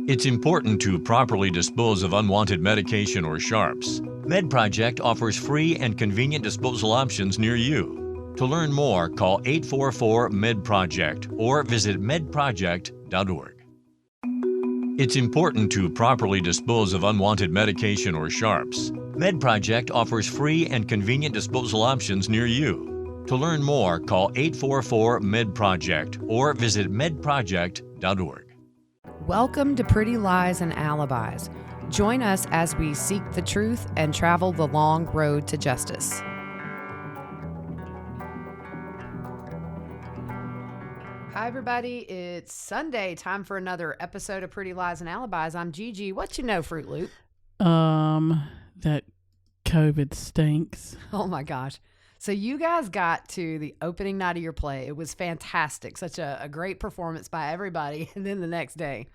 It's important to properly dispose of unwanted medication or sharps. MedProject offers free and convenient disposal options near you. To learn more, call 844-MedProject or visit medproject.org. It's important to properly dispose of unwanted medication or sharps. MedProject offers free and convenient disposal options near you. To learn more, call 844-MedProject or visit medproject.org. Welcome to Pretty Lies and Alibis. Join us as we seek the truth and travel the long road to justice. Hi, everybody. It's Sunday. Time for another episode of Pretty Lies and Alibis. I'm Gigi. What you know, Fruit Loop? That COVID stinks. Oh, my gosh. So you guys got to the opening night of your play. It was fantastic. Such a great performance by everybody. And then the next day.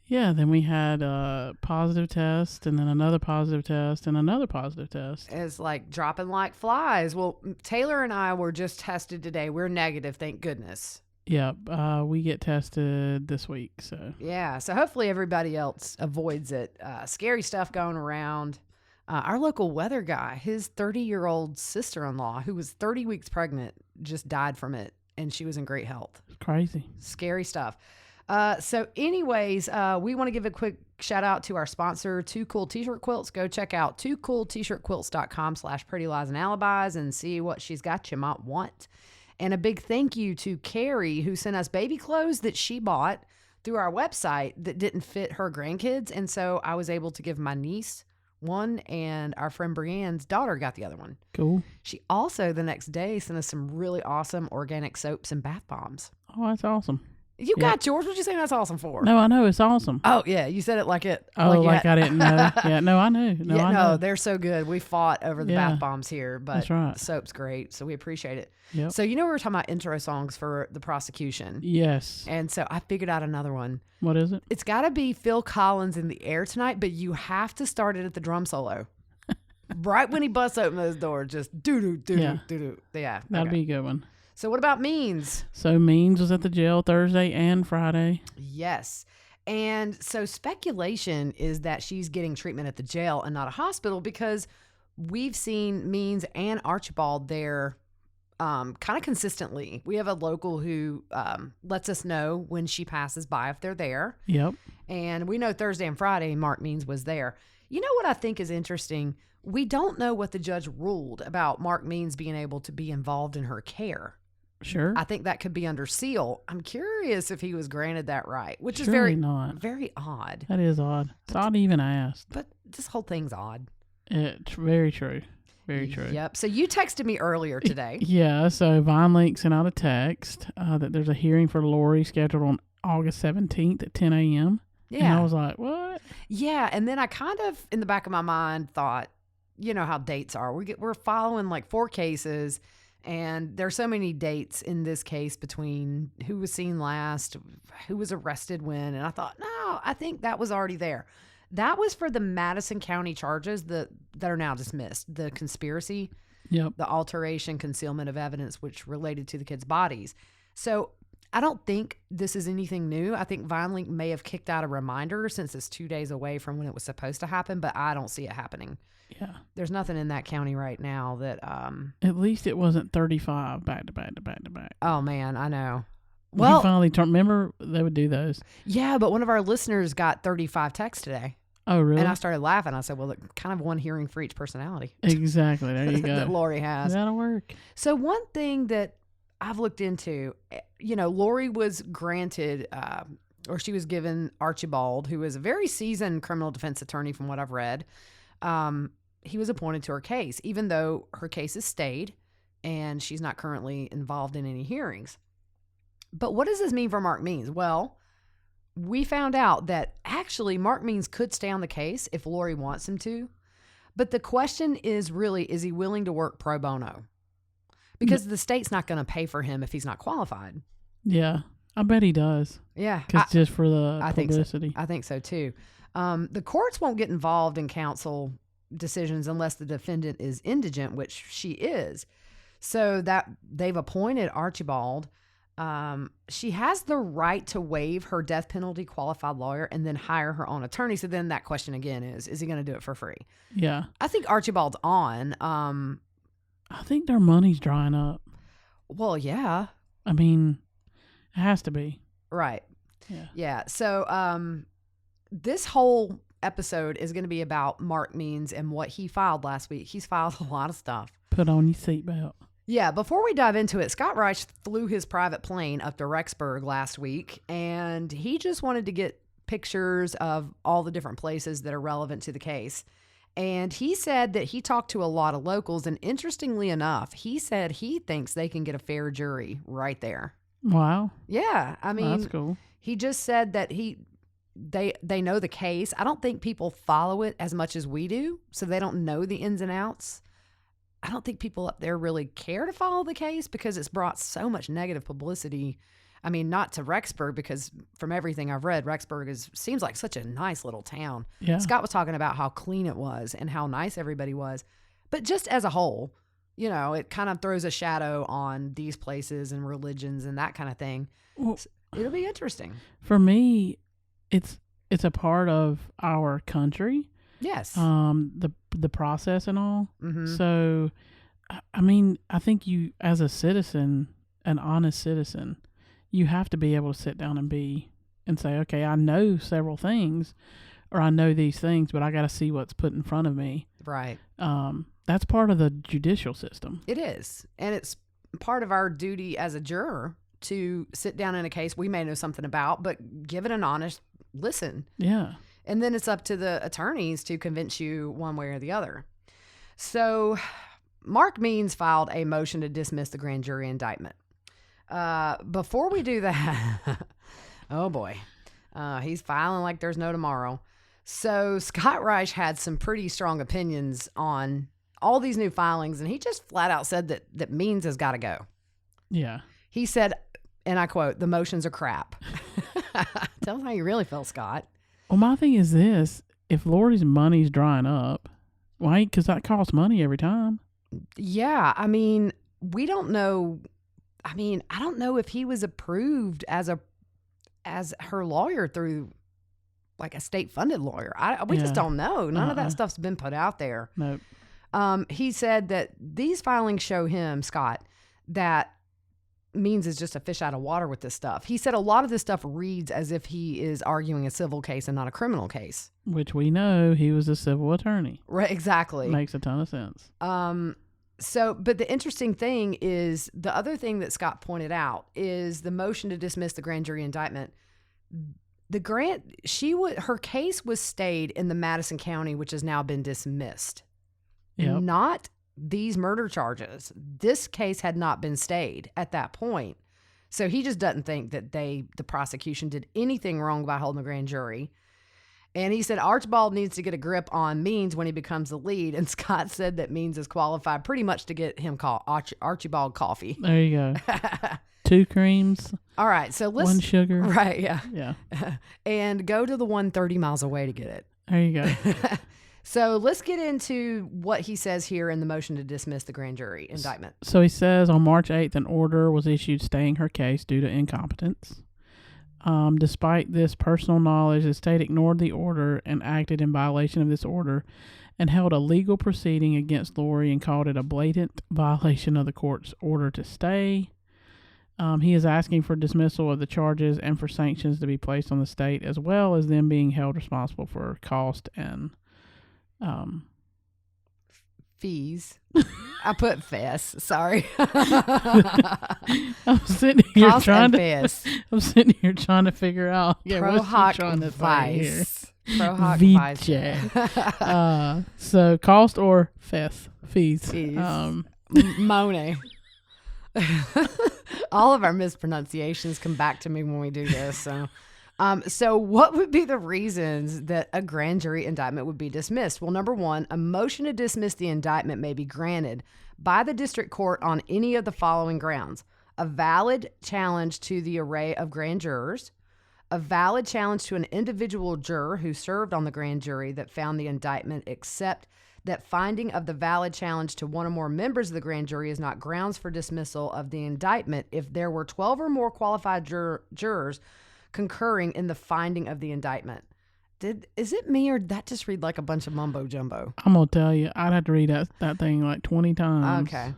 Yeah, then we had a positive test and then another positive test and another positive test. It's like dropping like flies. Well, Taylor and I were just tested today. We're negative, thank goodness. Yep, we get tested this week. So yeah, so hopefully everybody else avoids it. Scary stuff going around. Our local weather guy, his 30-year-old sister-in-law, who was 30 weeks pregnant, just died from it, and she was in great health. Crazy. Scary stuff. So anyways, we want to give a quick shout-out to our sponsor, Two Cool T-Shirt Quilts. Go check out twocooltshirtquilts.com/prettyliesandalibis and see what she's got you might want. And a big thank you to Carrie, who sent us baby clothes that she bought through our website that didn't fit her grandkids, and so I was able to give my niece one, and our friend Brienne's daughter got the other one. Cool. She also, the next day, sent us some really awesome organic soaps and bath bombs. Oh, that's awesome. You got yours. What you saying that's awesome for? No, I know. It's awesome. Oh, yeah. You said it like it. Oh, like I didn't know. Yeah, no, I knew. I know. They're so good. We fought over the bath bombs here, but that's right. The soap's great, so we appreciate it. Yep. So, we were talking about intro songs for the prosecution. Yes. And so I figured out another one. What is it? It's got to be Phil Collins in the Air Tonight, but you have to start it at the drum solo. Right when he busts open those doors, just doo-doo. Yeah. That'd be a good one. So what about Means? So Means was at the jail Thursday and Friday. Yes. And so speculation is that she's getting treatment at the jail and not a hospital because we've seen Means and Archibald there kind of consistently. We have a local who lets us know when she passes by if they're there. Yep. And we know Thursday and Friday Mark Means was there. You know what I think is interesting? We don't know what the judge ruled about Mark Means being able to be involved in her care. Sure. I think that could be under seal. I'm curious if he was granted that right, which Surely is very odd. That is odd. It's odd he even asked. But this whole thing's odd. It's very true. Very true. Yep. So you texted me earlier today. Yeah. So VineLink sent out a text that there's a hearing for Lori scheduled on August 17th at 10 a.m. Yeah. And I was like, what? Yeah. And then I kind of, in the back of my mind, thought, you know how dates are. We're following like 4 cases. And there's so many dates in this case between who was seen last, who was arrested when. And I thought, no, I think that was already there. That was for the Madison County charges that are now dismissed. The conspiracy, yep, the alteration, concealment of evidence, which related to the kids' bodies. So I don't think this is anything new. I think VineLink may have kicked out a reminder since it's 2 days away from when it was supposed to happen, but I don't see it happening. Yeah. There's nothing in that county right now that... At least it wasn't 35 back to back to back to back. Oh, man, I know. Well, finally remember they would do those. Yeah, but one of our listeners got 35 texts today. Oh, really? And I started laughing. I said, well, kind of one hearing for each personality. Exactly. There you go. That Lori has. That'll work. So one thing that I've looked into, Lori was granted... or she was given Archibald, who is a very seasoned criminal defense attorney from what I've read. He was appointed to her case, even though her case has stayed and she's not currently involved in any hearings. But what does this mean for Mark Means? Well, we found out that actually Mark Means could stay on the case if Lori wants him to. But the question is really, is he willing to work pro bono? Because the state's not going to pay for him if he's not qualified. Yeah, I bet he does. Yeah. Because just for the publicity. I think so too. The courts won't get involved in counsel decisions unless the defendant is indigent, which she is. So that they've appointed Archibald. She has the right to waive her death penalty qualified lawyer and then hire her own attorney. So then that question again is he going to do it for free? Yeah. I think Archibald's on. I think their money's drying up. Well, yeah. I mean, it has to be. Right. Yeah. Yeah. So this whole episode is going to be about Mark Means and what he filed last week. He's filed a lot of stuff. Put on your seatbelt. Yeah, before we dive into it, Scott Reich flew his private plane up to Rexburg last week, and he just wanted to get pictures of all the different places that are relevant to the case. And he said that he talked to a lot of locals, and interestingly enough, he said he thinks they can get a fair jury right there. Wow. Yeah, I mean, That's cool. He just said that they know the case. I don't think people follow it as much as we do, so they don't know the ins and outs. I don't think people up there really care to follow the case because it's brought so much negative publicity. I mean, not to Rexburg, because from everything I've read, Rexburg seems like such a nice little town. Yeah. Scott was talking about how clean it was and how nice everybody was. But just as a whole, it kind of throws a shadow on these places and religions and that kind of thing. Well, it'll be interesting. For me, it's a part of our country. Yes. The process and all. Mm-hmm. So, I mean, I think you, as a citizen, an honest citizen, you have to be able to sit down and say, okay, I know several things, or I know these things, but I got to see what's put in front of me. Right. That's part of the judicial system. It is. And it's part of our duty as a juror to sit down in a case we may know something about, but give it an honest listen. Yeah. And then it's up to the attorneys to convince you one way or the other. So Mark Means filed a motion to dismiss the grand jury indictment. Before we do that, oh boy, he's filing like there's no tomorrow. So Scott Reich had some pretty strong opinions on all these new filings, and he just flat out said that Means has got to go. Yeah. He said, and I quote, "The motions are crap." Tell us how you really feel, Scott. Well, my thing is this: if Lori's money's drying up, why? Because that costs money every time. Yeah, I mean, we don't know. I mean, I don't know if he was approved as her lawyer through like a state-funded lawyer. We just don't know. None of that stuff's been put out there. Nope. He said that these filings show him, Scott, that Means is just a fish out of water with this stuff. He said a lot of this stuff reads as if he is arguing a civil case and not a criminal case. Which we know he was a civil attorney. Right, exactly. Makes a ton of sense. But the interesting thing is, the other thing that Scott pointed out is the motion to dismiss the grand jury indictment. Her case was stayed in the Madison County, which has now been dismissed. Yep. Not these murder charges. This case had not been stayed at that point. So he just doesn't think that the prosecution did anything wrong by holding the grand jury. And he said Archibald needs to get a grip on Means when he becomes the lead. And Scott said that Means is qualified pretty much to get him called Archibald coffee. There you go. 2 creams. All right. So let's 1 sugar. Right. Yeah. Yeah. And go to the one 30 miles away to get it. There you go. So let's get into what he says here in the motion to dismiss the grand jury indictment. So he says on March 8th, an order was issued staying her case due to incompetence. Despite this personal knowledge, the state ignored the order and acted in violation of this order and held a legal proceeding against Lori and called it a blatant violation of the court's order to stay. He is asking for dismissal of the charges and for sanctions to be placed on the state, as well as them being held responsible for cost and fees. I put fess. Sorry. I'm sitting here cost trying and to. fess. I'm sitting here trying to figure out. Yeah, Pro what's he hoc trying to say here? vice. Pro hoc vice. Vice. So cost or fees. Fees. Monet. All of our mispronunciations come back to me when we do this. So what would be the reasons that a grand jury indictment would be dismissed? Well, number one, a motion to dismiss the indictment may be granted by the district court on any of the following grounds: a valid challenge to the array of grand jurors, a valid challenge to an individual juror who served on the grand jury that found the indictment except that finding of the valid challenge to one or more members of the grand jury is not grounds for dismissal of the indictment if there were 12 or more qualified jurors concurring in the finding of the indictment. Is it me, or did that just read like a bunch of mumbo jumbo? I'm going to tell you, I'd have to read that thing like 20 times. Okay.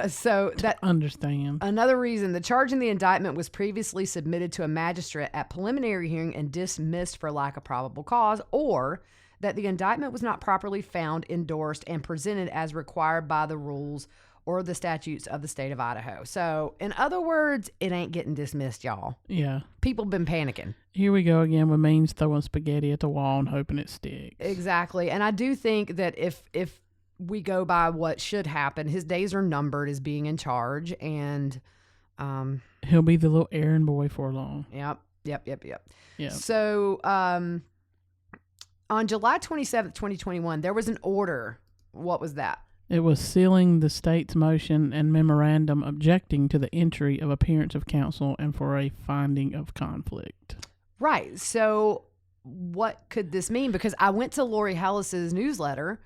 So that understand. Another reason, the charge in the indictment was previously submitted to a magistrate at preliminary hearing and dismissed for lack of probable cause, or that the indictment was not properly found, endorsed, and presented as required by the rules or the statutes of the state of Idaho. So, in other words, it ain't getting dismissed, y'all. Yeah. People been panicking. Here we go again with Means throwing spaghetti at the wall and hoping it sticks. Exactly. And I do think that if we go by what should happen, his days are numbered as being in charge, and he'll be the little errand boy for long. Yep. Yeah. So, on July 27th, 2021, there was an order. What was that? It was sealing the state's motion and memorandum objecting to the entry of appearance of counsel and for a finding of conflict. Right. So what could this mean? Because I went to Lori Hellis's newsletter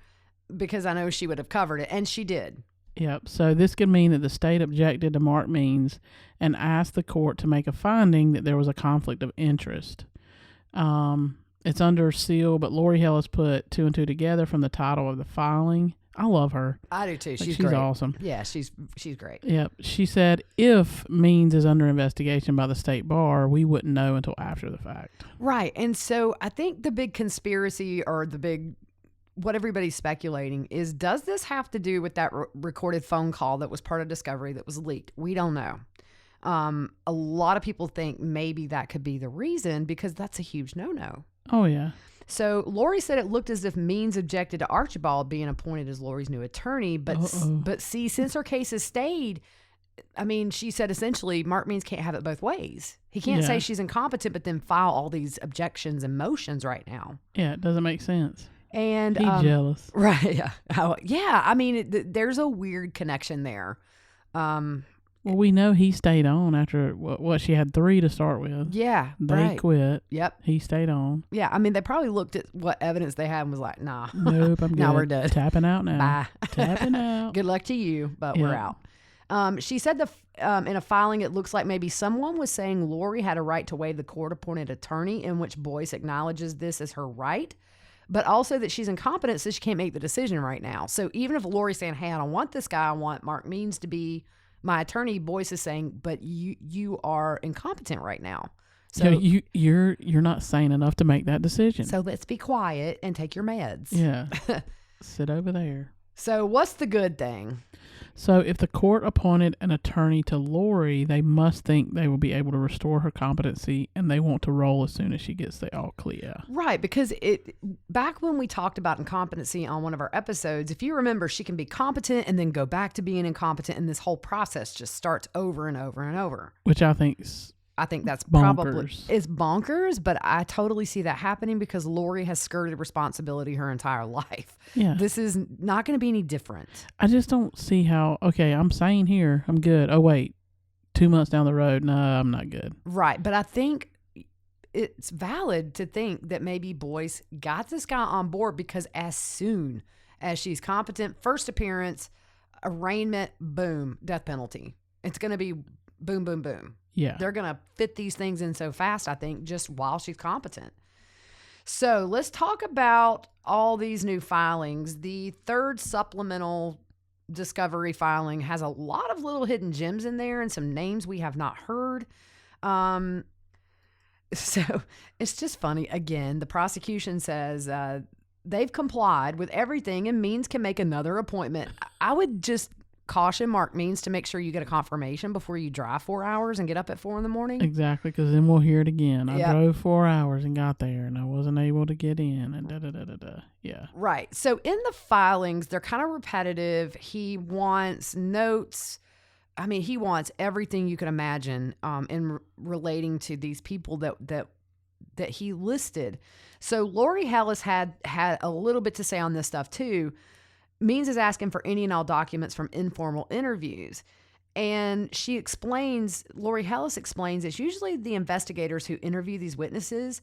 because I know she would have covered it, and she did. Yep. So this could mean that the state objected to Mark Means and asked the court to make a finding that there was a conflict of interest. It's under seal, but Lori Hellis put 2 and 2 together from the title of the filing. I love her. I do too. She's great. She's awesome. Yeah, she's great. Yep. She said if Means is under investigation by the state bar, we wouldn't know until after the fact. Right. And so I think the big conspiracy, or the big, what everybody's speculating is, does this have to do with that recorded phone call that was part of discovery that was leaked? We don't know. A lot of people think maybe that could be the reason, because that's a huge no-no. Oh, yeah. So Lori said it looked as if Means objected to Archibald being appointed as Lori's new attorney, but see, since her case has stayed, I mean, she said essentially Mark Means can't have it both ways. He can't say she's incompetent, but then file all these objections and motions right now. Yeah, it doesn't make sense. And he's jealous, right? Yeah. I mean, there's a weird connection there. Well, we know he stayed on after what she had 3 to start with. Yeah, they quit. Yep, he stayed on. Yeah, I mean, they probably looked at what evidence they had and was like, "Nah, nope, I'm good. Now we're done. Tapping out now. Bye. Tapping out. Good luck to you, but we're out." She said in a filing, it looks like maybe someone was saying Lori had a right to waive the court-appointed attorney, in which Boyce acknowledges this as her right, but also that she's incompetent, so she can't make the decision right now. So even if Lori's saying, "Hey, I don't want this guy. I want Mark Means to be my attorney," Boyce is saying, "But you are incompetent right now. So you're not sane enough to make that decision. So let's be quiet and take your meds." Yeah. Sit over there. So what's the good thing? So if the court appointed an attorney to Lori, they must think they will be able to restore her competency, and they want to roll as soon as she gets the all clear. Right, because back when we talked about incompetency on one of our episodes, if you remember, she can be competent and then go back to being incompetent, and this whole process just starts over and over and over. Which I think that's bonkers. Probably it's bonkers, but I totally see that happening because Lori has skirted responsibility her entire life. Yeah. This is not going to be any different. I just don't see how, okay, I'm sane here. I'm good. Oh, wait, 2 months down the road, no, I'm not good. Right. But I think it's valid to think that maybe Boyce got this guy on board because as soon as she's competent, first appearance, arraignment, boom, death penalty. It's going to be boom, boom, boom. Yeah. They're going to fit these things in so fast, I think, just while she's competent. So let's talk about all these new filings. The 3rd supplemental discovery filing has a lot of little hidden gems in there and some names we have not heard. So it's just funny. Again, the prosecution says they've complied with everything and Means can make another appointment. I would just caution Mark Means to make sure you get a confirmation before you drive 4 hours and get up at 4 a.m. Exactly, because then we'll hear it again. I drove 4 hours and got there, and I wasn't able to get in, and da-da-da-da-da. Yeah. Right. So in the filings, they're kind of repetitive. He wants notes. I mean, he wants everything you can imagine in relating to these people that he listed. So Lori Hellis had a little bit to say on this stuff too. Means is asking for any and all documents from informal interviews. And Lori Hellis explains, it's usually the investigators who interview these witnesses.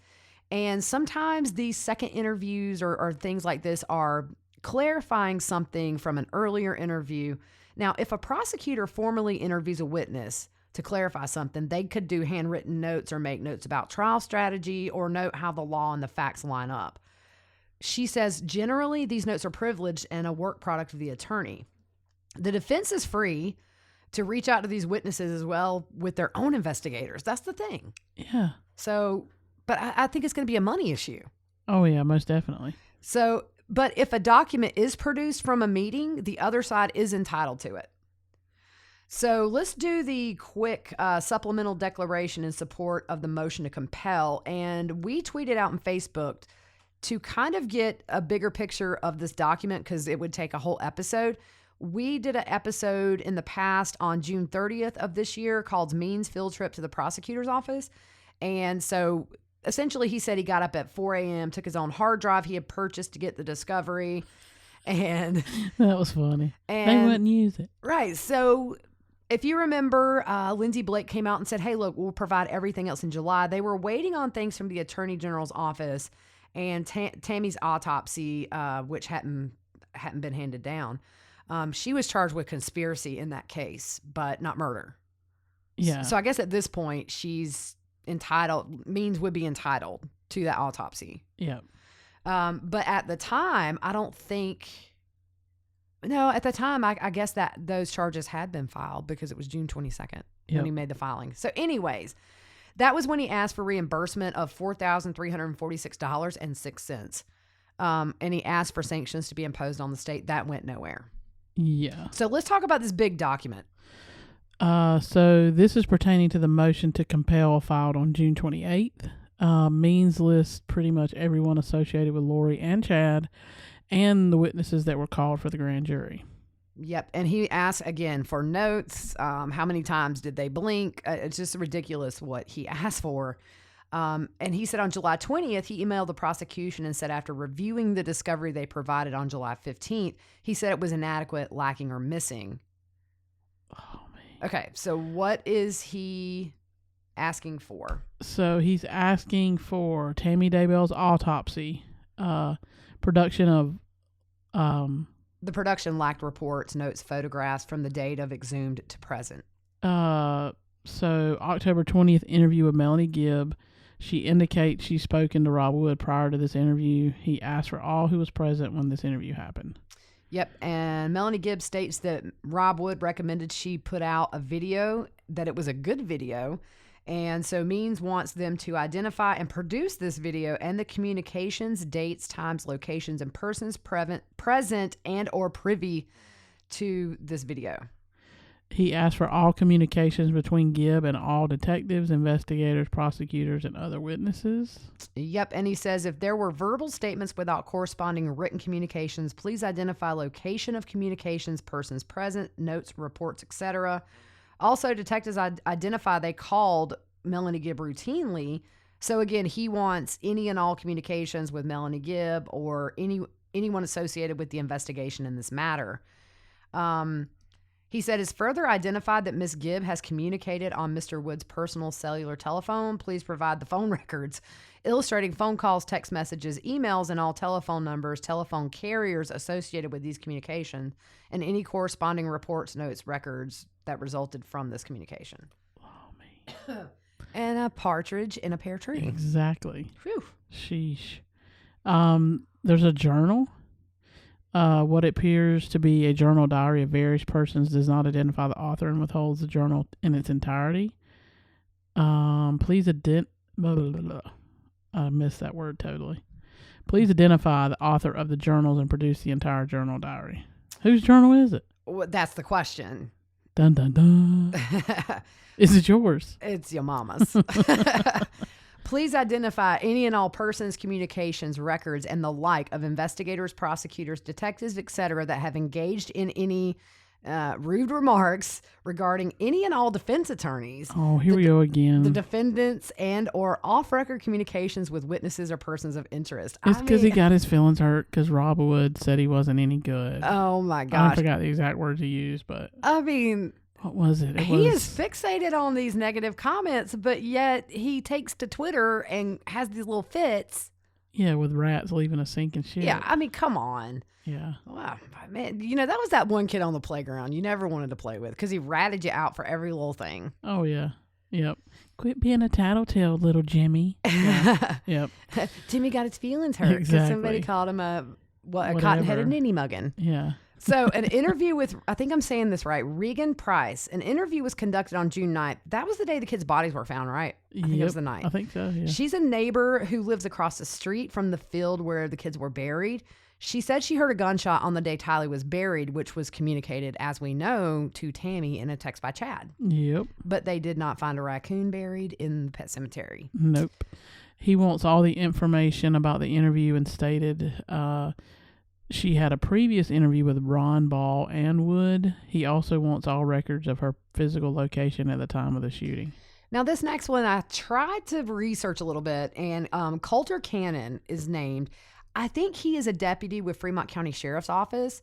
And sometimes these second interviews or things like this are clarifying something from an earlier interview. Now, if a prosecutor formally interviews a witness to clarify something, they could do handwritten notes or make notes about trial strategy or note how the law and the facts line up. She says, generally, these notes are privileged and a work product of the attorney. The defense is free to reach out to these witnesses as well with their own investigators. That's the thing. Yeah. So, but I think it's going to be a money issue. Oh, yeah, most definitely. So, but if a document is produced from a meeting, the other side is entitled to it. So let's do the quick supplemental declaration in support of the motion to compel. And we tweeted out on Facebook to kind of get a bigger picture of this document because it would take a whole episode. We did an episode in the past on June 30th of this year called Means Field Trip to the Prosecutor's Office. And so essentially he said he got up at 4 a.m., took his own hard drive he had purchased to get the discovery. And that was funny. And, they wouldn't use it. Right. So if you remember, Lindsay Blake came out and said, hey, look, we'll provide everything else in July. They were waiting on things from the Attorney General's office and Tammy's autopsy, which hadn't been handed down. She was charged with conspiracy in that case, but not murder. Yeah. So I guess at this point, she's Means would be entitled to that autopsy. Yeah. But at the time, I don't think... No, at the time, I guess that those charges had been filed because it was June 22nd when he made the filing. So anyways, that was when he asked for reimbursement of $4,346.06. And he asked for sanctions to be imposed on the state. That went nowhere. Yeah. So let's talk about this big document. So this is pertaining to the motion to compel filed on June 28th. Means lists pretty much everyone associated with Lori and Chad and the witnesses that were called for the grand jury. Yep. And he asked again for notes. How many times did they blink? It's just ridiculous what he asked for. And he said on July 20th, he emailed the prosecution and said after reviewing the discovery they provided on July 15th, he said it was inadequate, lacking, or missing. Oh, man. Okay. So what is he asking for? So he's asking for Tammy Daybell's autopsy, production of... The production lacked reports, notes, photographs from the date of exhumed to present. So October 20th interview with Melanie Gibb. She indicates she's spoken to Rob Wood prior to this interview. He asked for all who was present when this interview happened. Yep. And Melanie Gibb states that Rob Wood recommended she put out a video, that it was a good video. And so Means wants them to identify and produce this video and the communications, dates, times, locations, and persons present and or privy to this video. He asked for all communications between Gibb and all detectives, investigators, prosecutors, and other witnesses. Yep. And he says if there were verbal statements without corresponding written communications, please identify location of communications, persons present, notes, reports, etc. Also, detectives identify they called Melanie Gibb routinely. So again, he wants any and all communications with Melanie Gibb or anyone associated with the investigation in this matter. He said it's further identified that Miss Gibb has communicated on Mr. Wood's personal cellular telephone. Please provide the phone records, illustrating phone calls, text messages, emails, and all telephone numbers, telephone carriers associated with these communications, and any corresponding reports, notes, records that resulted from this communication. Oh, man. And a partridge in a pear tree. Exactly. Whew. Sheesh. There's a journal. What appears to be a journal diary of various persons does not identify the author and withholds the journal in its entirety. Please I missed that word totally. Please identify the author of the journals and produce the entire journal diary. Whose journal is it? Well, that's the question. Dun, dun, dun. Is it yours? It's your mama's. Please identify any and all persons, communications, records, and the like of investigators, prosecutors, detectives, etc. that have engaged in any rude remarks regarding any and all defense attorneys. Oh, here we go again. The defendants and or off-record communications with witnesses or persons of interest. It's because he got his feelings hurt because Rob Wood said he wasn't any good. Oh, my gosh. I forgot the exact words he used, but... I mean... What was it? He is fixated on these negative comments, but yet he takes to Twitter and has these little fits. Yeah, with rats leaving a sinking ship. Yeah, I mean, come on. Yeah. Wow, man, that was that one kid on the playground you never wanted to play with because he ratted you out for every little thing. Oh, yeah. Yep. Quit being a tattletale, little Jimmy. Yeah. Yep. Jimmy got his feelings hurt because somebody called him a cotton-headed ninny muggin. Yeah. So an interview with, I think I'm saying this right, Regan Price. An interview was conducted on June 9th. That was the day the kids' bodies were found, right? I think it was the 9th. I think so, yeah. She's a neighbor who lives across the street from the field where the kids were buried. She said she heard a gunshot on the day Tylee was buried, which was communicated, as we know, to Tammy in a text by Chad. Yep. But they did not find a raccoon buried in the pet cemetery. Nope. He wants all the information about the interview and stated she had a previous interview with Ron Ball and Wood. He also wants all records of her physical location at the time of the shooting. Now, this next one, I tried to research a little bit, and Coulter Cannon is named. I think he is a deputy with Fremont County Sheriff's Office.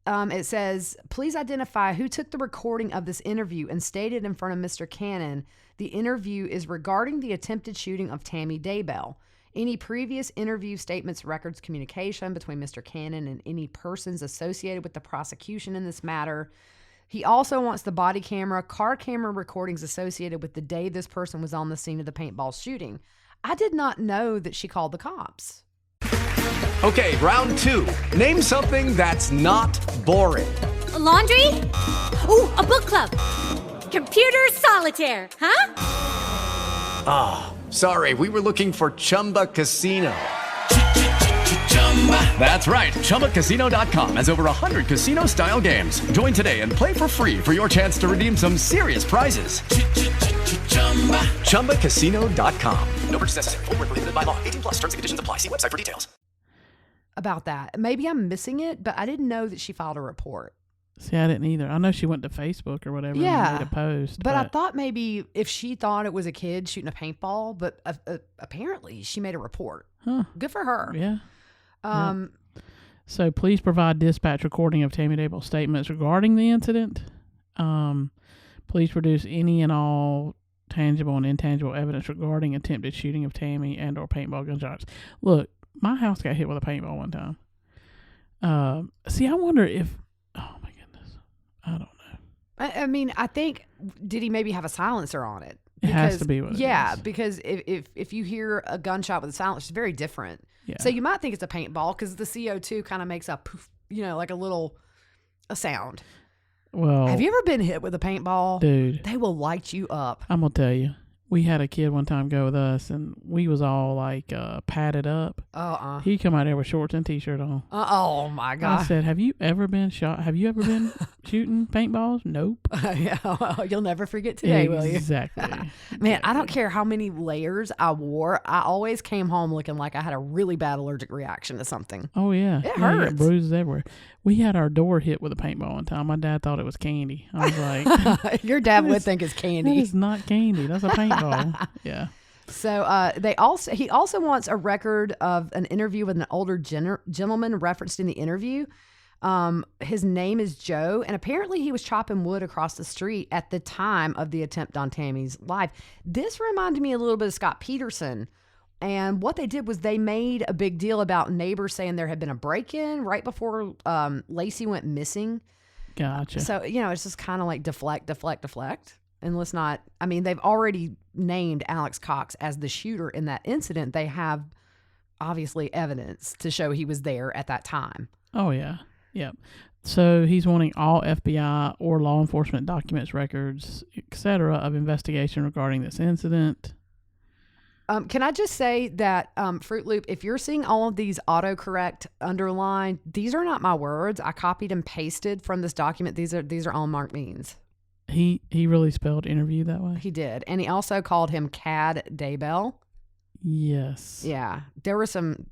It says, please identify who took the recording of this interview and stated in front of Mr. Cannon, the interview is regarding the attempted shooting of Tammy Daybell. Any previous interview statements, records, communication between Mr. Cannon and any persons associated with the prosecution in this matter. He also wants the body camera, car camera recordings associated with the day this person was on the scene of the paintball shooting. I did not know that she called the cops. Okay, round 2. Name something that's not boring. A laundry? Ooh, a book club. Computer solitaire, huh? Sorry, we were looking for Chumba Casino. That's right. ChumbaCasino.com has over 100 casino-style games. Join today and play for free for your chance to redeem some serious prizes. ChumbaCasino.com. No purchase necessary. Void where prohibited by law. 18+ terms and conditions apply. See website for details. About that. Maybe I'm missing it, but I didn't know that she filed a report. See, I didn't either. I know she went to Facebook or whatever and made a post. But I thought maybe if she thought it was a kid shooting a paintball, but apparently she made a report. Huh. Good for her. Yeah. So please provide dispatch recording of Tammy Daybell's statements regarding the incident. Please produce any and all tangible and intangible evidence regarding attempted shooting of Tammy and or paintball gunshots. Look, my house got hit with a paintball one time. See, I wonder if... Oh, my goodness. I don't know. I mean, I think, did he maybe have a silencer on it? It has to be what it is. Because if you hear a gunshot with a silencer, it's very different. Yeah. So you might think it's a paintball because the CO2 kind of makes a poof, like a sound. Well, have you ever been hit with a paintball? Dude. They will light you up. I'm going to tell you. We had a kid one time go with us, and we was all like padded up. He come out there with shorts and t-shirt on. Oh my God! I said, "Have you ever been shot? Have you ever been shooting paintballs?" Nope. Yeah, well, you'll never forget today, will you? Exactly. Man, I don't care how many layers I wore. I always came home looking like I had a really bad allergic reaction to something. Oh yeah, it hurts. Bruises everywhere. We had our door hit with a paintball one time. My dad thought it was candy. I was like, "Your dad would think it's candy." That is not candy. That's a paintball. Yeah. So he also wants a record of an interview with an older gentleman referenced in the interview. His name is Joe, and apparently he was chopping wood across the street at the time of the attempt on Tammy's life. This reminded me a little bit of Scott Peterson. And what they did was they made a big deal about neighbors saying there had been a break-in right before Lacey went missing. Gotcha. So, it's just kind of like deflect. And let's not, they've already named Alex Cox as the shooter in that incident. They have obviously evidence to show he was there at that time. Oh, yeah. Yep. So he's wanting all FBI or law enforcement documents, records, etc. of investigation regarding this incident. Can I just say that, Fruit Loop, if you're seeing all of these autocorrect underlined, these are not my words. I copied and pasted from this document. These are all Mark Means. He really spelled interview that way? He did. And he also called him Cad Daybell. Yes. Yeah. There were some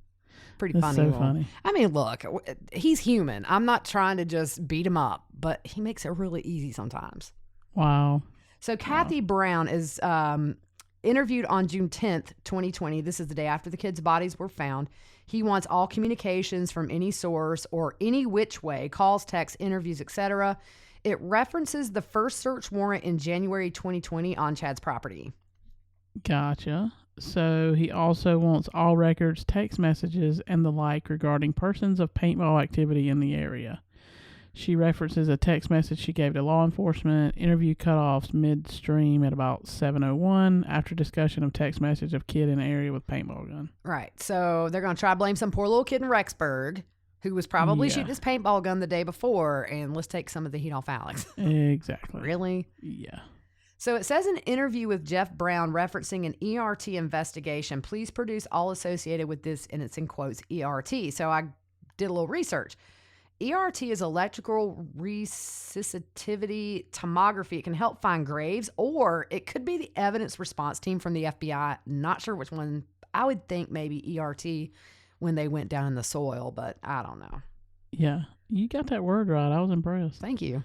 pretty funny. So funny. Look, he's human. I'm not trying to just beat him up, but he makes it really easy sometimes. Wow. So Kathy Brown is interviewed on June 10th, 2020. This is the day after the kids' bodies were found. He wants all communications from any source or any which way, calls, texts, interviews, etc. It references the first search warrant in January 2020 on Chad's property. Gotcha. So he also wants all records, text messages, and the like regarding persons of paintball activity in the area. She references a text message she gave to law enforcement, interview cutoffs midstream at about 7:01 after discussion of text message of kid in area with paintball gun. Right. So they're going to try to blame some poor little kid in Rexburg who was probably shooting his paintball gun the day before, and let's take some of the heat off Alex. Exactly. Really? Yeah. So it says an interview with Jeff Brown referencing an ERT investigation. Please produce all associated with this, and it's in quotes, ERT. So I did a little research. ERT is electrical resistivity tomography. It can help find graves, or it could be the evidence response team from the FBI. Not sure which one. I would think maybe ERT when they went down in the soil, but I don't know. Yeah. You got that word right. I was impressed. Thank you.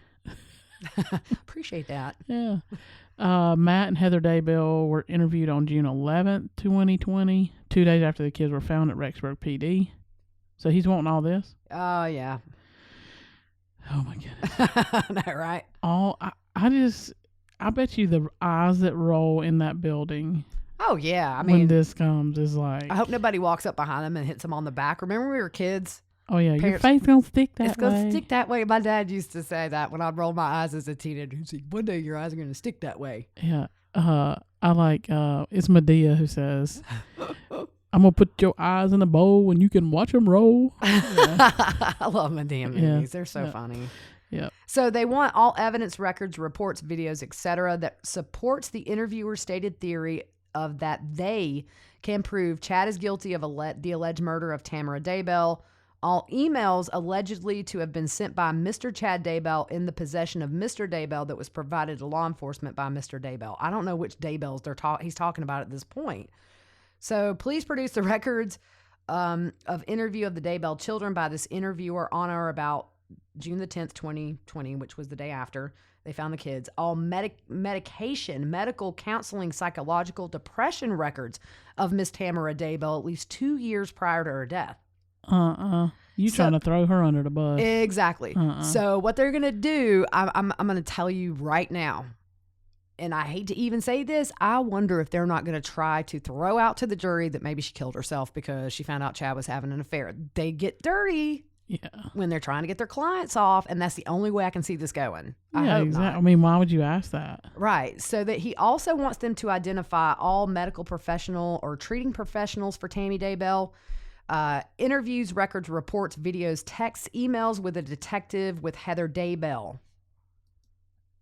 Appreciate that. Yeah. Matt and Heather Daybell were interviewed on June 11th, 2020, 2 days after the kids were found at Rexburg PD. So he's wanting all this? Oh, yeah. Oh, my goodness. No, right? I bet you the eyes that roll in that building Oh, yeah. I when mean, this comes is like, I hope nobody walks up behind them and hits them on the back. Remember when we were kids? oh, yeah, your parents- face going to stick that It's going to way. stick that way. My dad used to say that when I'd roll my eyes as a teenager. He'd say, one day your eyes are going to stick that way. Yeah. I like, it's Medea who says, I'm going to put your eyes in a bowl and you can watch them roll. Yeah. I love my damn Yeah. movies. They're so Yeah. funny. Yeah. So they want all evidence, records, reports, videos, etc. that supports the interviewer's stated theory of that they can prove Chad is guilty of the alleged murder of Tamara Daybell. All emails allegedly to have been sent by Mr. Chad Daybell in the possession of Mr. Daybell that was provided to law enforcement by Mr. Daybell. I don't know which Daybells he's talking about at this point. So please produce the records of interview of the Daybell children by this interviewer on or about June the 10th, 2020, which was the day after they found the kids. All medication, medical counseling, psychological depression records of Miss Tamara Daybell at least 2 years prior to her death. You So- trying to throw her under the bus. Exactly. So what they're going to do, I'm going to tell you right now, and I hate to even say this, I wonder if they're not going to try to throw out to the jury that maybe she killed herself because she found out Chad was having an affair. They get dirty Yeah. when they're trying to get their clients off, and that's the only way I can see this going. I Yeah, hope exactly. not. I mean, why would you ask that? Right. So that he also wants them to identify all medical professional or treating professionals for Tammy Daybell. Interviews, records, reports, videos, texts, emails with a detective with Heather Daybell.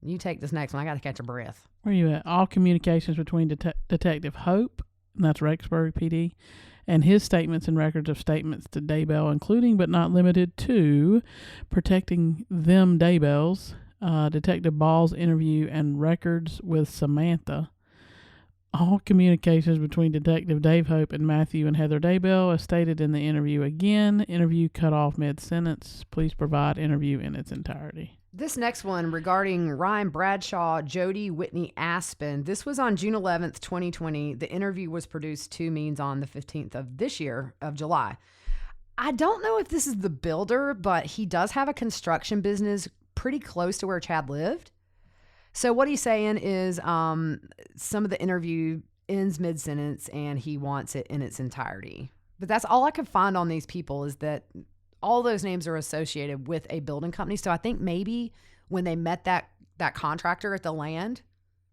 You take this next one. I got to catch a breath. Where you at? All communications between Detective Hope, and that's Rexburg PD, and his statements and records of statements to Daybell, including but not limited to protecting them Daybells, Detective Ball's interview and records with Samantha. All communications between Detective Dave Hope and Matthew and Heather Daybell, as stated in the interview again. Interview cut off mid-sentence. Please provide interview in its entirety. This next one regarding Ryan Bradshaw, Jody Whitney Aspen. This was on June 11th, 2020. The interview was produced to Means on the 15th of this year of July. I don't know if this is the builder, but he does have a construction business pretty close to where Chad lived. So what he's saying is some of the interview ends mid-sentence and he wants it in its entirety. But that's all I could find on these people is that all those names are associated with a building company. So I think maybe when they met that contractor at the land,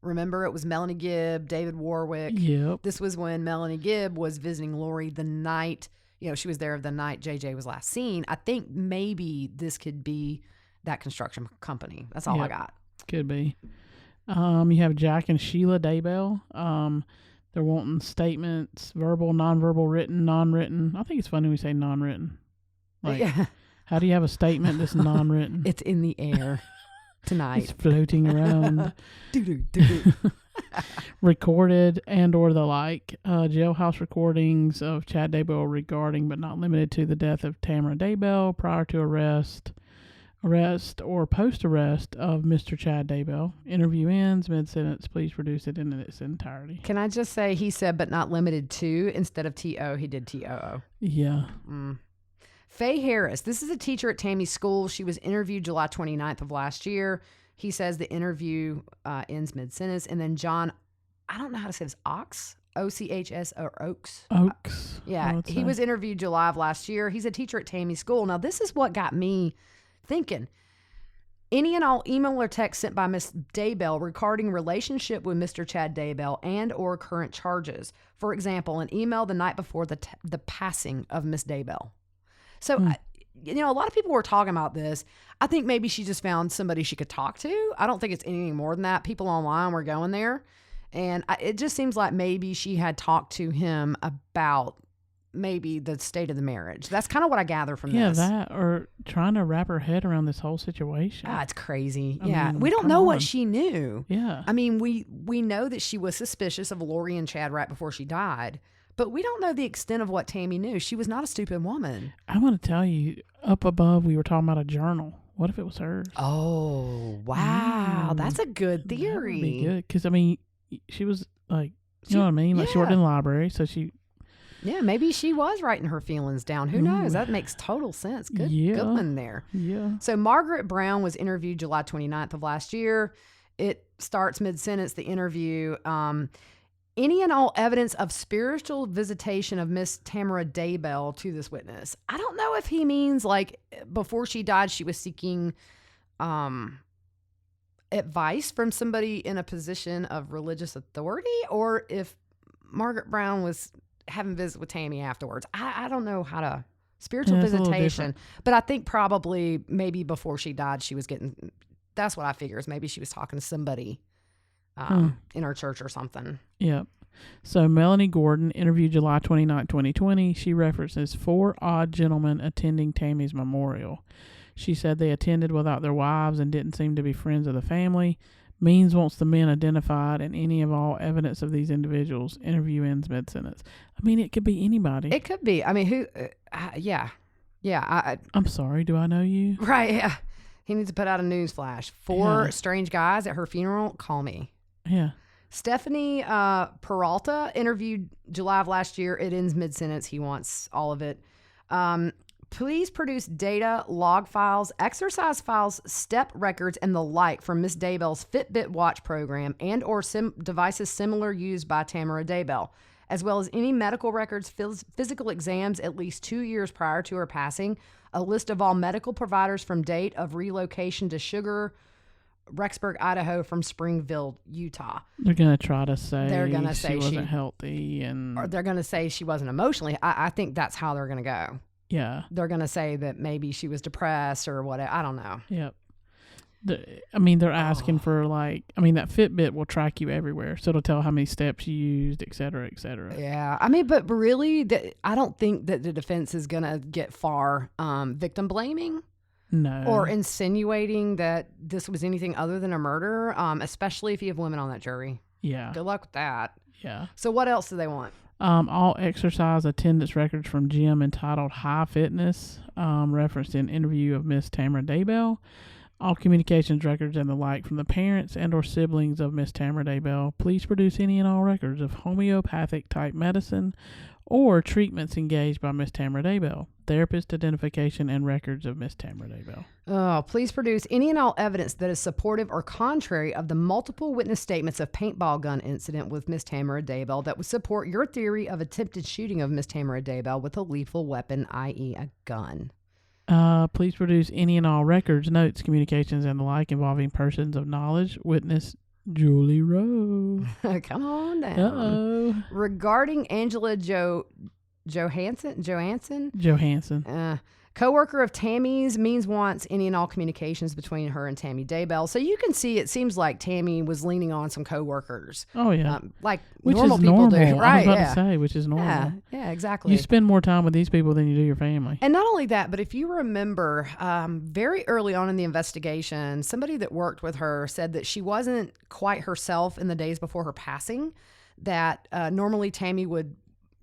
remember it was Melanie Gibb, David Warwick. Yep. This was when Melanie Gibb was visiting Lori the night, she was there the night JJ was last seen. I think maybe this could be that construction company. That's all I Yep. got. Could be. You have Jack and Sheila Daybell. They're wanting statements, verbal, nonverbal, written, non-written. I think it's funny when we say non-written. Like, how do you have a statement that's non-written? It's in the air tonight. It's floating around. Doo-doo-doo-doo. Recorded and or the like. Jailhouse recordings of Chad Daybell regarding but not limited to the death of Tamara Daybell prior to arrest or post-arrest of Mr. Chad Daybell. Interview ends mid-sentence. Please produce it in its entirety. Can I just say he said but not limited to instead of T-O, he did T-O-O. Yeah. Faye Harris. This is a teacher at Tammy's school. She was interviewed July 29th of last year. He says the interview ends mid-sentence. And then John, I don't know how to say this, Ochs or Oaks. Oaks. Yeah, he was interviewed July of last year. He's a teacher at Tammy's school. Now, this is what got me thinking. Any and all email or text sent by Miss Daybell regarding relationship with Mr. Chad Daybell and or current charges. For example, an email the night before the passing of Miss Daybell. So, a lot of people were talking about this. I think maybe she just found somebody she could talk to. I don't think it's anything more than that. People online were going there. And it just seems like maybe she had talked to him about maybe the state of the marriage. That's kind of what I gather from this. Yeah, that or trying to wrap her head around this whole situation. It's crazy. I mean, we don't know what she knew. Yeah. I mean, we know that she was suspicious of Lori and Chad right before she died, but we don't know the extent of what Tammy knew. She was not a stupid woman. I want to tell you, up above, we were talking about a journal. What if it was hers? Oh, wow. That's a good theory. That would be good. Because, I mean, she was like, you know what I mean? Like, she worked in the library, so she... Yeah, maybe she was writing her feelings down. Who knows? That makes total sense. Good one there. Yeah. So Margaret Brown was interviewed July 29th of last year. It starts mid-sentence, the interview. Any and all evidence of spiritual visitation of Miss Tamara Daybell to this witness. I don't know if he means like before she died, she was seeking advice from somebody in a position of religious authority, or if Margaret Brown was having visit with Tammy afterwards. I don't know how to spiritual visitation, but I think probably maybe before she died, she was getting, that's what I figure is maybe she was talking to somebody in her church or something. Yep. So Melanie Gordon, interviewed July 29, 2020. She references 4 odd gentlemen attending Tammy's memorial. She said they attended without their wives and didn't seem to be friends of the family. Means wants the men identified and any of all evidence of these individuals. Interview ends mid-sentence. I mean, it could be anybody. It could be. I mean, who? Yeah. I'm sorry. Do I know you? Right. Yeah. He needs to put out a news flash. 4 strange guys at her funeral. Call me. Yeah. Stephanie Peralta, interviewed July of last year. It ends mid-sentence. He wants all of it. Please produce data, log files, exercise files, step records, and the like from Miss Daybell's Fitbit watch program and or devices similar used by Tamara Daybell, as well as any medical records, physical exams at least 2 years prior to her passing, a list of all medical providers from date of relocation to Sugar, Rexburg, Idaho from Springville, Utah. They're going to try to say she wasn't healthy. Or they're going to say she wasn't emotionally. I think that's how they're going to go. Yeah. They're going to say that maybe she was depressed or whatever. I don't know. Yep. They're asking for that Fitbit will track you everywhere. So it'll tell how many steps you used, et cetera, et cetera. Yeah. I mean, but really, I don't think that the defense is going to get far victim blaming. No. Or insinuating that this was anything other than a murder, especially if you have women on that jury. Yeah. Good luck with that. Yeah. So what else do they want? All exercise attendance records from gym entitled High Fitness, referenced in interview of Miss Tamara Daybell. All communications records and the like from the parents and or siblings of Miss Tamara Daybell. Please produce any and all records of homeopathic type medicine or treatments engaged by Miss Tamara Daybell. Therapist identification and records of Miss Tamara Daybell. Oh, please produce any and all evidence that is supportive or contrary of the multiple witness statements of paintball gun incident with Miss Tamara Daybell that would support your theory of attempted shooting of Miss Tamara Daybell with a lethal weapon, i.e. a gun. Please produce any and all records, notes, communications, and the like involving persons of knowledge. Witness Julie Rowe. Come on down. Uh-oh. Regarding Angela Johansson, co-worker of Tammy's, means wants any and all communications between her and Tammy Daybell. So you can see it seems like Tammy was leaning on some co-workers. Oh, yeah. Like which normal is people normal. do. Right, I was about to say, which is normal. Yeah, exactly. You spend more time with these people than you do your family. And not only that, but if you remember, very early on in the investigation, somebody that worked with her said that she wasn't quite herself in the days before her passing, that normally Tammy would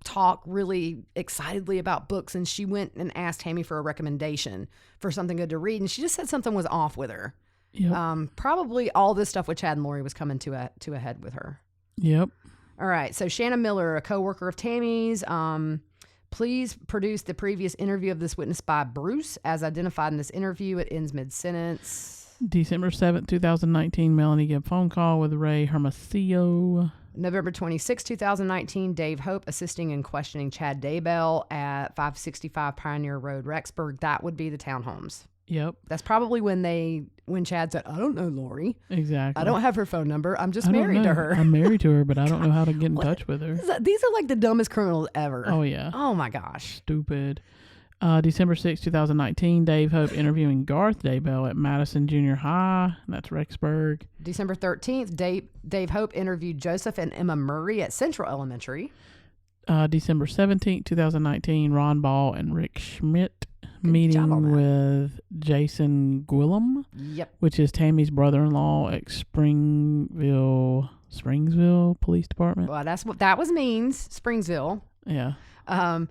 talk really excitedly about books, and she went and asked Tammy for a recommendation for something good to read, and she just said something was off with her. Yep. Probably all this stuff with Chad and Lori was coming to a head with her. Yep. All right, so Shannon Miller, a co-worker of Tammy's, please produce the previous interview of this witness by Bruce as identified in this interview. It ends mid-sentence. December 7th, 2019, Melanie gave a phone call with Ray Hermosillo. November 26, 2019, Dave Hope assisting in questioning Chad Daybell at 565 Pioneer Road, Rexburg. That would be the townhomes. Yep. That's probably when Chad said, I don't know Lori. Exactly. I don't have her phone number. I'm just I don't married to know. her. I'm married to her, but I don't know how to get in touch with her. These are like the dumbest criminals ever. Oh, yeah. Oh, my gosh. Stupid. December 6, 2019, Dave Hope interviewing Garth Daybell at Madison Junior High. That's Rexburg. December 13th, Dave Hope interviewed Joseph and Emma Murray at Central Elementary. December 17th, 2019, Ron Ball and Rick Schmidt job on meeting that. with Jason Gwillem, Yep. which is Tammy's brother-in-law at Springsville Police Department. Well, that's what that was means, Springsville. Yeah. On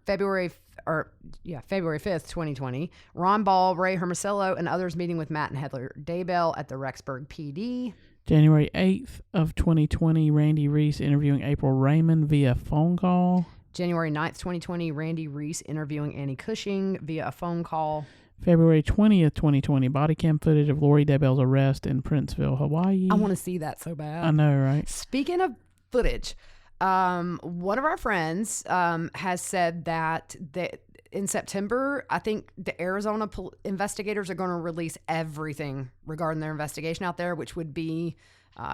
February 5th, 2020, Ron Ball, Ray Hermosillo, and others meeting with Matt and Heather Daybell at the Rexburg PD. January 8th of 2020, Randy Reese interviewing April Raymond via phone call. January 9th, 2020, Randy Reese interviewing Annie Cushing via a phone call. February 20th, 2020, body cam footage of Lori Daybell's arrest in Princeville, Hawaii. I want to see that so bad. I know, right? Speaking of footage, one of our friends has said that in September, I think the Arizona investigators are going to release everything regarding their investigation out there, which would be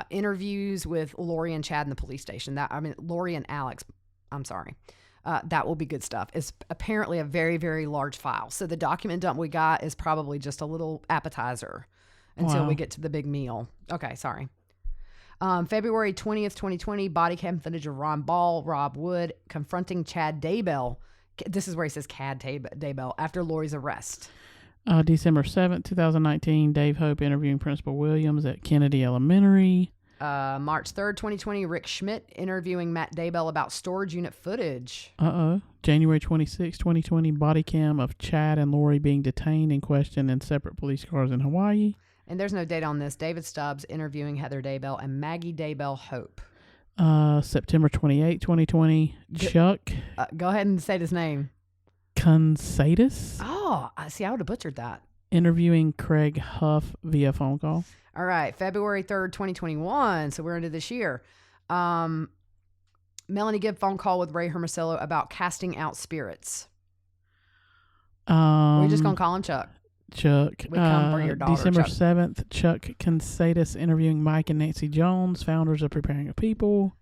interviews with Lori and Chad in the police station. Lori and Alex. I'm sorry. That will be good stuff. It's apparently a very, very large file. So the document dump we got is probably just a little appetizer until we get to the big meal. Okay, sorry. February 20th, 2020, body cam footage of Ron Ball, Rob Wood confronting Chad Daybell. This is where he says Chad Daybell after Lori's arrest. December 7th, 2019, Dave Hope interviewing Principal Williams at Kennedy Elementary. March 3rd, 2020, Rick Schmidt interviewing Matt Daybell about storage unit footage. January 26, 2020, body cam of Chad and Lori being detained and questioned in separate police cars in Hawaii. And there's no date on this. David Stubbs interviewing Heather Daybell and Maggie Daybell Hope. September 28, 2020, Chuck. Go ahead and say his name. Consatus. Oh, I see. I would have butchered that. Interviewing Craig Huff via phone call. All right. February 3rd, 2021. So we're into this year. Melanie Gibb phone call with Ray Hermosillo about casting out spirits. We're just going to call him Chuck. We come for your daughter, December Chuck. 7th, Chuck Consatus interviewing Mike and Nancy Jones, founders of Preparing a People.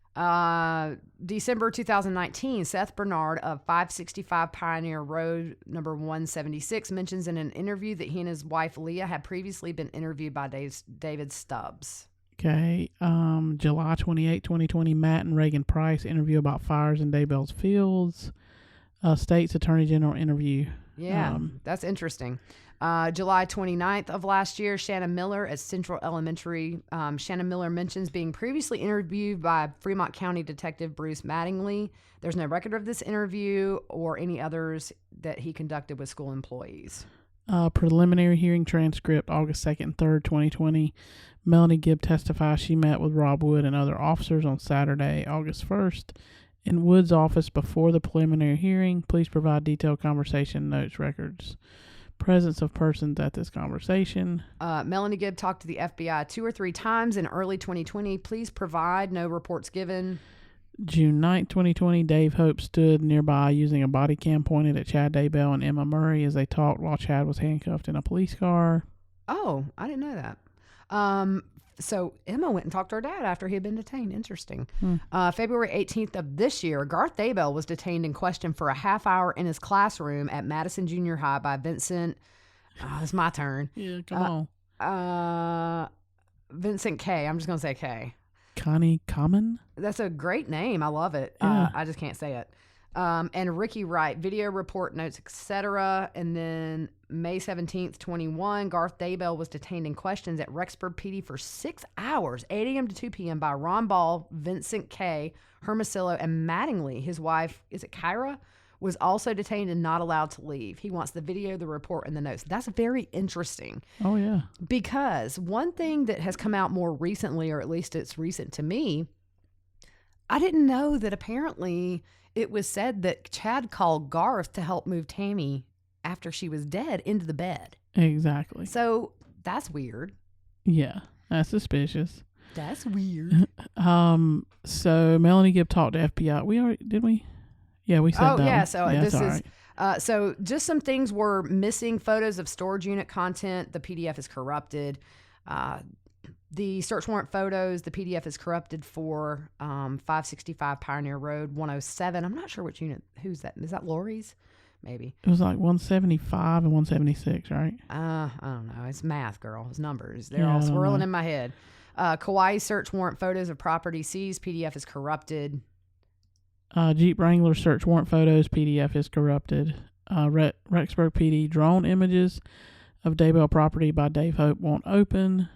December 2019, Seth Bernard of 565 Pioneer Road, number 176, mentions in an interview that he and his wife Leah had previously been interviewed by David Stubbs. Okay. July 28, 2020, Matt and Reagan Price interview about fires in Daybell's Fields. State's Attorney General interview. Yeah, that's interesting. July 29th of last year, Shannon Miller at Central Elementary. Shannon Miller mentions being previously interviewed by Fremont County Detective Bruce Mattingly. There's no record of this interview or any others that he conducted with school employees. Preliminary hearing transcript, August 2nd and 3rd, 2020. Melanie Gibb testifies she met with Rob Wood and other officers on Saturday, August 1st. In Wood's office before the preliminary hearing, please provide detailed conversation notes, records. Presence of persons at this conversation. Melanie Gibb talked to the FBI 2 or 3 times in early 2020. Please provide no reports given. June 9th, 2020, Dave Hope stood nearby using a body cam pointed at Chad Daybell and Emma Murray as they talked while Chad was handcuffed in a police car. Oh, I didn't know that. So Emma went and talked to her dad after he had been detained. Interesting. February 18th of this year, Garth Daybell was detained and questioned for a half hour in his classroom at Madison Junior High by Vincent. It's my turn. Yeah, come on. Vincent K. I'm just going to say K. Connie Common? That's a great name. I love it. Yeah. I just can't say it. And Ricky Wright, video report notes, etc. And then May 17th, 21, Garth Daybell was detained and questioned at Rexburg PD for 6 hours, 8 a.m. to 2 p.m. by Ron Ball, Vincent K., Hermosillo, and Mattingly. His wife, is it Kyra, was also detained and not allowed to leave. He wants the video, the report, and the notes. That's very interesting. Oh, yeah. Because one thing that has come out more recently, or at least it's recent to me, I didn't know that apparently it was said that Chad called Garth to help move Tammy after she was dead into the bed. Exactly. So that's weird. Yeah, that's suspicious. That's weird. So Melanie Gibb talked to FBI. Did we? Yeah, we said that. Oh, yeah. one. So Yeah, this that's is, all right. so just some things were missing photos of storage unit content. The PDF is corrupted. The search warrant photos, the PDF is corrupted for 565 Pioneer Road, 107. I'm not sure which unit. Who's that? Is that Lori's? Maybe. It was like 175 and 176, right? I don't know. It's math, girl. It's numbers. They're Yeah, I all don't swirling know. in my head. Kauai search warrant photos of property seized. PDF is corrupted. Jeep Wrangler search warrant photos, PDF is corrupted. Rexburg PD drone images of Daybell property by Dave Hope won't open.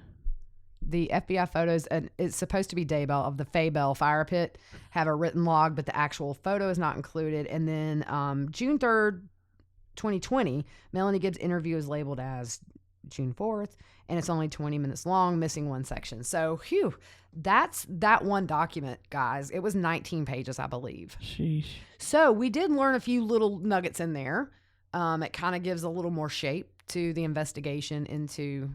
The FBI photos, and it's supposed to be Daybell of the Faybell fire pit, have a written log, but the actual photo is not included. And then June 3rd, 2020, Melanie Gibbs' interview is labeled as June 4th, and it's only 20 minutes long, missing one section. So, that's that one document, guys. It was 19 pages, I believe. Sheesh. So we did learn a few little nuggets in there. It kind of gives a little more shape to the investigation into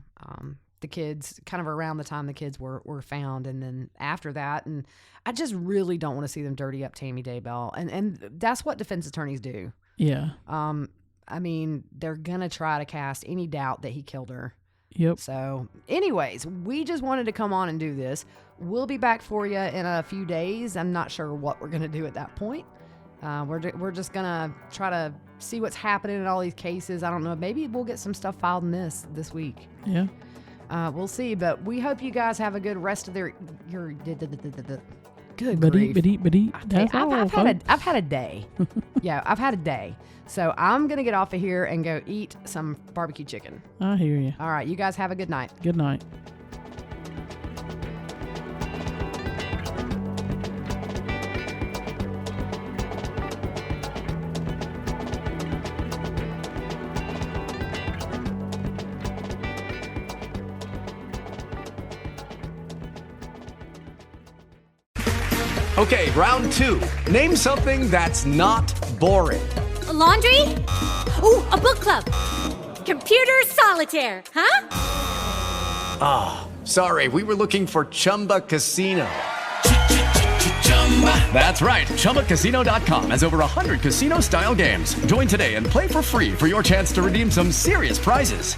the kids, kind of around the time the kids were found, and then after that. And I just really don't want to see them dirty up Tammy Daybell, and that's what defense attorneys do. Yeah. I mean, they're gonna try to cast any doubt that he killed her. Yep. So, anyways, we just wanted to come on and do this. We'll be back for you in a few days. I'm not sure what we're gonna do at that point. We're just gonna try to see what's happening in all these cases. I don't know. Maybe we'll get some stuff filed in this week. Yeah. We'll see, but we hope you guys have a good rest of your good Badee, grief. badee, badee. That's all, I've folks. had a day. Yeah, I've had a day. So I'm gonna get off of here and go eat some barbecue chicken. I hear you. All right, you guys have a good night. Good night. Okay, round two. Name something that's not boring. A laundry? Ooh, a book club. Computer solitaire, huh? Sorry, we were looking for Chumba Casino. That's right. ChumbaCasino.com has over 100 casino-style games. Join today and play for free for your chance to redeem some serious prizes.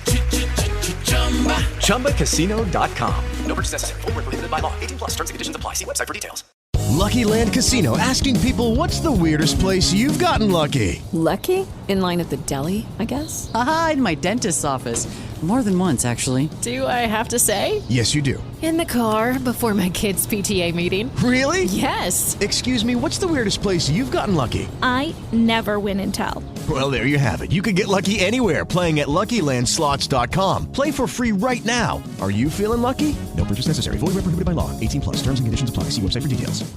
ChumbaCasino.com. No purchase necessary. Void where prohibited by law. 18 plus. Terms and conditions apply. See website for details. Lucky Land Casino, asking people, what's the weirdest place you've gotten lucky? Lucky? In line at the deli, I guess? Aha, in my dentist's office. More than once, actually. Do I have to say? Yes, you do. In the car before my kids' PTA meeting. Really? Yes. Excuse me, what's the weirdest place you've gotten lucky? I never win and tell. Well, there you have it. You can get lucky anywhere, playing at LuckyLandSlots.com. Play for free right now. Are you feeling lucky? No purchase necessary. Void where prohibited by law. 18 plus. Terms and conditions apply. See website for details.